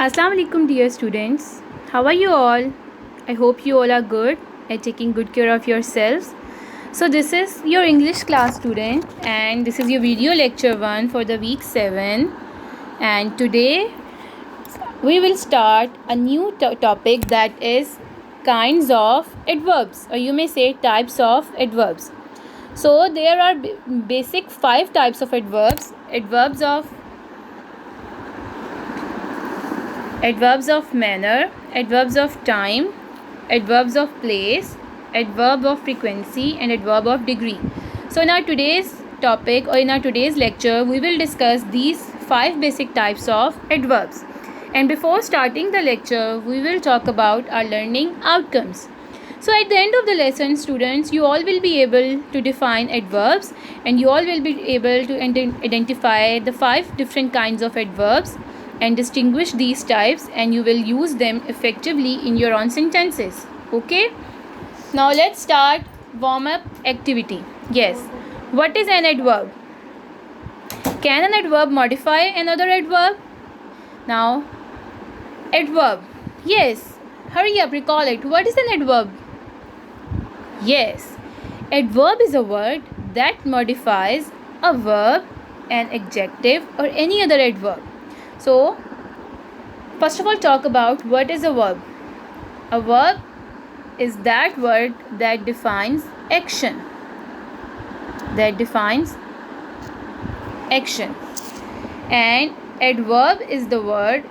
Assalamu alaikum dear students. How are you all? I hope you all are good and taking good care of yourselves. So this is your English class student and this is your video lecture 1 for the week 7, and today we will start a new topic, that is kinds of adverbs, or you may say types of adverbs. So there are basic 5 types of adverbs. Adverbs of manner, adverbs of time, adverbs of place, adverb of frequency, and adverb of degree. So in our today's topic, or in our today's lecture, we will discuss these 5 basic types of adverbs. And before starting the lecture, we will talk about our learning outcomes. So at the end of the lesson, students, you all will be able to define adverbs, and you all will be able to identify the 5 different kinds of adverbs and distinguish these types, and you will use them effectively in your own sentences. Okay, now let's start warm-up activity. Yes, what is an adverb? Can an adverb modify another adverb? Now, adverb, yes, hurry up, recall it. What is an adverb? Yes, adverb is a word that modifies a verb, an adjective, or any other adverb. So, first of all, talk about what is a verb. A verb is that word that defines action. And adverb is the word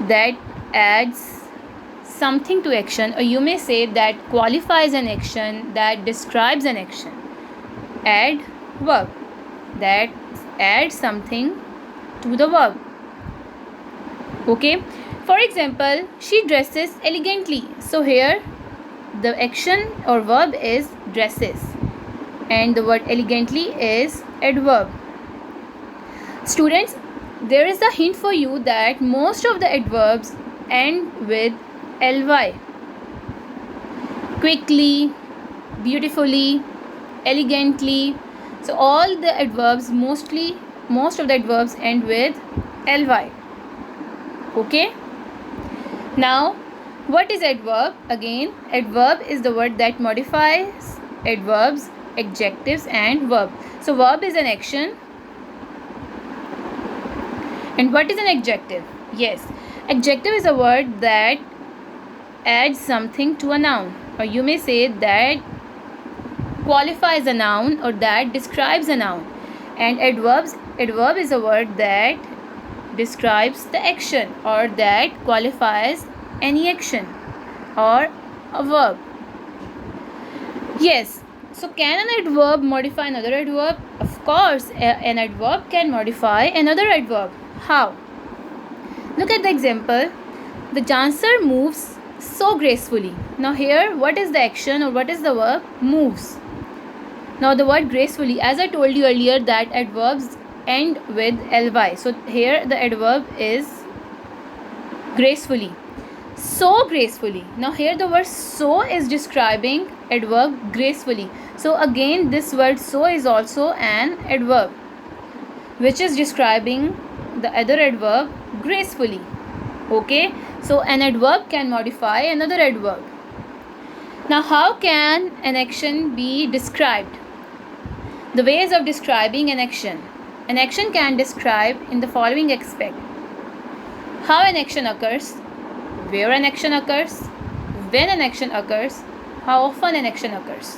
that adds something to action, or you may say that qualifies an action, that describes an action. Adverb, that adds something to the verb. Okay, for example, she dresses elegantly. So here the action or verb is dresses, and the word elegantly is adverb. Students, there is a hint for you that most of the adverbs end with ly. Quickly, beautifully, elegantly. So all the adverbs, most of the adverbs end with ly. Okay, now what is adverb? Again, adverb is the word that modifies adverbs, adjectives, and verb. So verb is an action. And what is an adjective? Yes, adjective is a word that adds something to a noun, or you may say that qualifies a noun or that describes a noun. And adverb is a word that describes the action or that qualifies any action or a verb. Yes, so can an adverb modify another adverb? Of course, an adverb can modify another adverb. How? Look at the example. The dancer moves so gracefully. Now here, what is the action or what is the verb? Moves. Now the word gracefully, as I told you earlier, that adverbs end with ly. So here the adverb is gracefully. So gracefully. Now here the word so is describing adverb gracefully. So again, this word so is also an adverb which is describing the other adverb gracefully. Okay, so an adverb can modify another adverb. Now how can an action be described? The ways of describing an action. An action can describe in the following aspect: how an action occurs, where an action occurs, when an action occurs, how often an action occurs.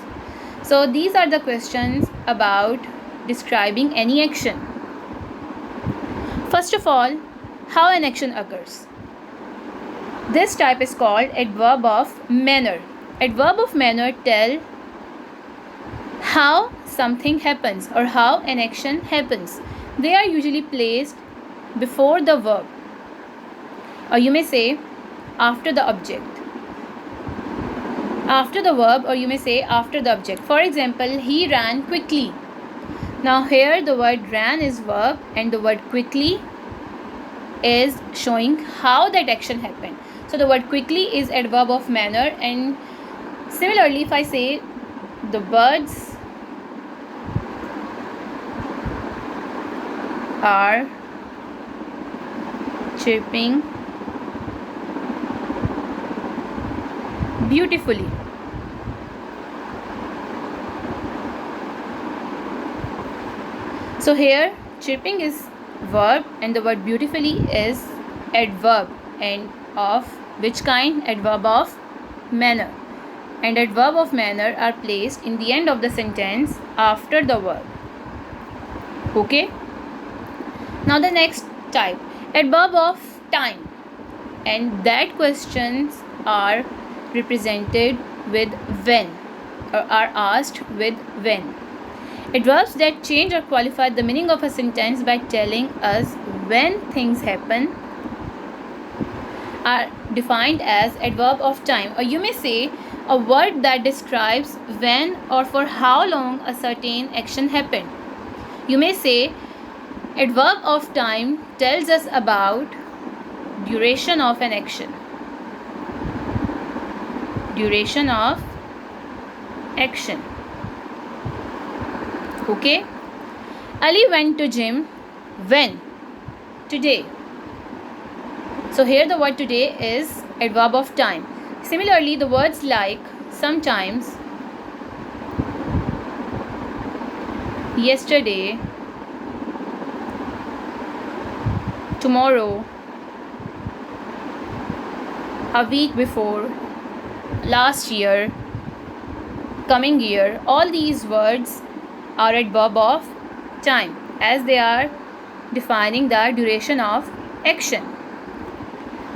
So these are the questions about describing any action. First of all, how an action occurs. This type is called adverb of manner. Adverb of manner tell how something happens or how an action happens. They are usually placed before the verb, or you may say after the object. After the verb, or you may say after the object. For example, he ran quickly. Now here the word ran is verb and the word quickly is showing how that action happened. So the word quickly is adverb of manner. And similarly, if I say the birds are chirping beautifully. So here chirping is verb and the word beautifully is adverb, and of which kind? Adverb of manner. And adverb of manner are placed in the end of the sentence after the verb. Okay. Now the next type, adverb of time, and that questions are represented with when, or are asked with when. Adverbs that change or qualify the meaning of a sentence by telling us when things happen are defined as adverb of time, or you may say a word that describes when or for how long a certain action happened. You may say adverb of time tells us about duration of an action. Duration of action. Okay. Ali went to gym when? Today. So here the word today is adverb of time. Similarly, the words like sometimes, yesterday, tomorrow, a week before, last year, coming year, all these words are adverb of time as they are defining the duration of action.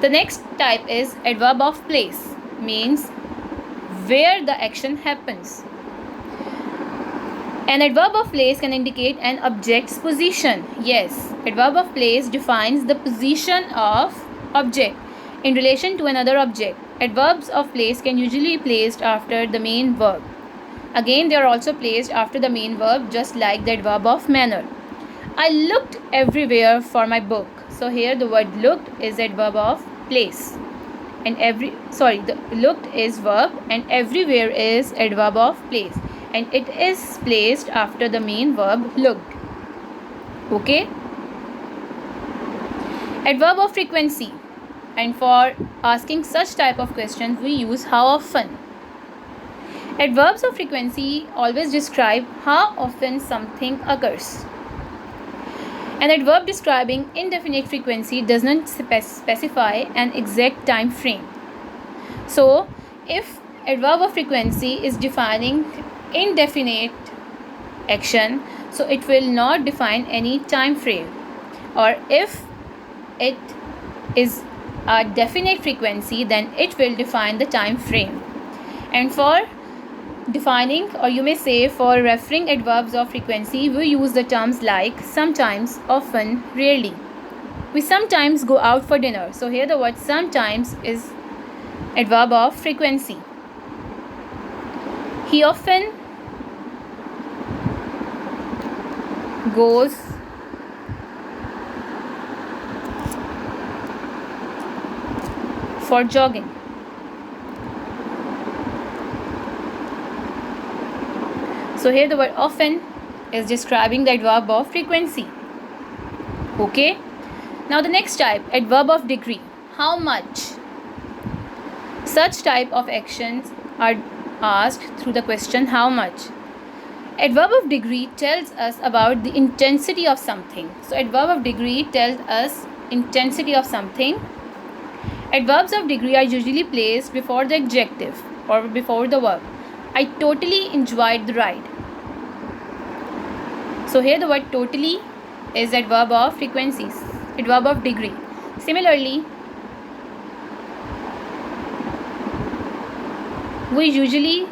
The next type is adverb of place, means where the action happens. An adverb of place can indicate an object's position. Yes, adverb of place defines the position of object in relation to another object. Adverbs of place can usually be placed after the main verb. Again, they are also placed after the main verb, just like the adverb of manner. I looked everywhere for my book. So here the word looked is adverb of place, and the looked is verb and everywhere is adverb of place, and it is placed after the main verb looked. Okay. Adverb of frequency, and for asking such type of questions we use how often. Adverbs of frequency always describe how often something occurs. An adverb describing indefinite frequency does not specify an exact time frame. So, if adverb of frequency is defining indefinite action, so it will not define any time frame. Or if it is a definite frequency, then it will define the time frame. And for defining, or you may say for referring adverbs of frequency, we use the terms like sometimes, often, rarely. We sometimes go out for dinner. So here the word sometimes is adverb of frequency. He often goes for jogging. So here the word often is describing the adverb of frequency. Okay. Now the next type, adverb of degree. How much? Such type of actions are asked through the question how much. Adverb of degree tells us about the intensity of something. So adverb of degree tells us intensity of something. Adverbs of degree are usually placed before the adjective or before the verb. I totally enjoyed the ride. So here the word totally is adverb of frequencies, adverb of degree. Similarly, we usually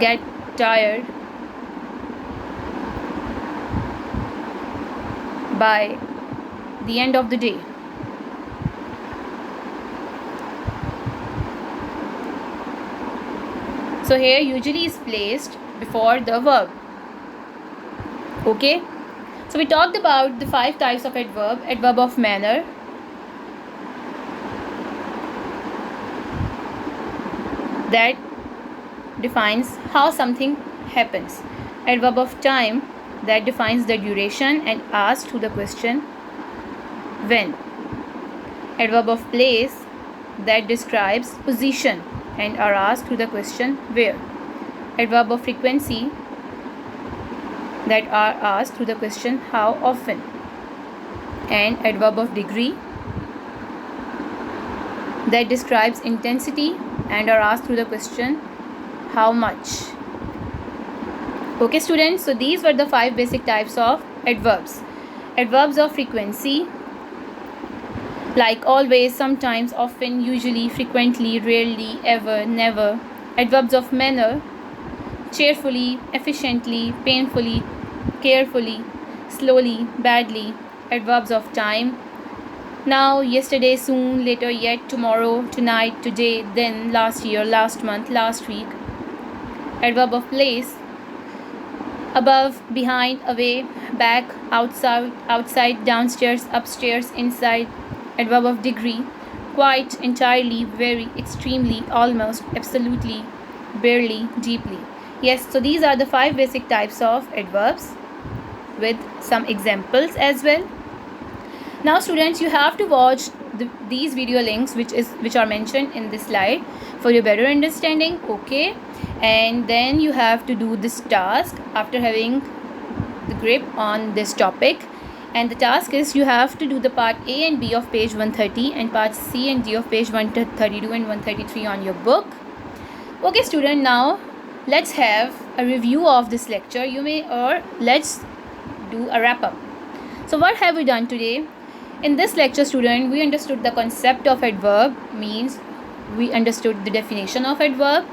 get tired by the end of the day. So here usually is placed before the verb. Okay. So we talked about the 5 types of adverb. Adverb of manner, that defines how something happens. Adverb of time, that defines the duration and asked to the question when. Adverb of place that describes position and are asked to the question where. Adverb of frequency that are asked to the question how often. And adverb of degree that describes intensity and are asked to the question how much. Okay students, so these were the 5 basic types of adverbs. Adverbs of frequency like always, sometimes, often, usually, frequently, rarely, ever, never. Adverbs of manner cheerfully, efficiently, painfully, carefully, slowly, badly. Adverbs of time now, yesterday, soon, later, yet, tomorrow, tonight, today, then, last year, last month, last week. Adverb of place above, behind, away, back, outside, downstairs, upstairs, inside. Adverb of degree quite, entirely, very, extremely, almost, absolutely, barely, deeply. Yes, so these are the 5 basic types of adverbs with some examples as well. Now students, you have to watch these video links which are mentioned in this slide for your better understanding. Okay, and then you have to do this task after having the grip on this topic. And the task is you have to do the part A and B of page 130 and part C and D of page 132 and 133 on your book. Okay student, now let's have a review of this lecture. Let's do a wrap up. So what have we done today? In this lecture student, we understood the concept of adverb, means we understood the definition of adverb.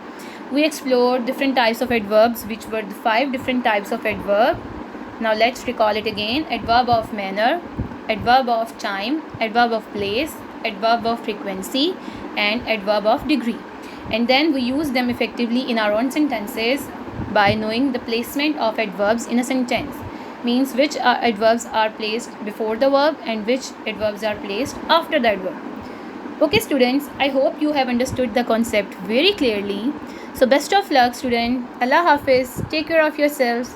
We explored different types of adverbs, which were the 5 different types of adverb. Now let's recall it again. Adverb of manner, adverb of time, adverb of place, adverb of frequency, and adverb of degree. And then we use them effectively in our own sentences by knowing the placement of adverbs in a sentence, means which adverbs are placed before the verb and which adverbs are placed after the adverb. Okay students, I hope you have understood the concept very clearly. So best of luck student. Allah Hafiz. Take care of yourselves.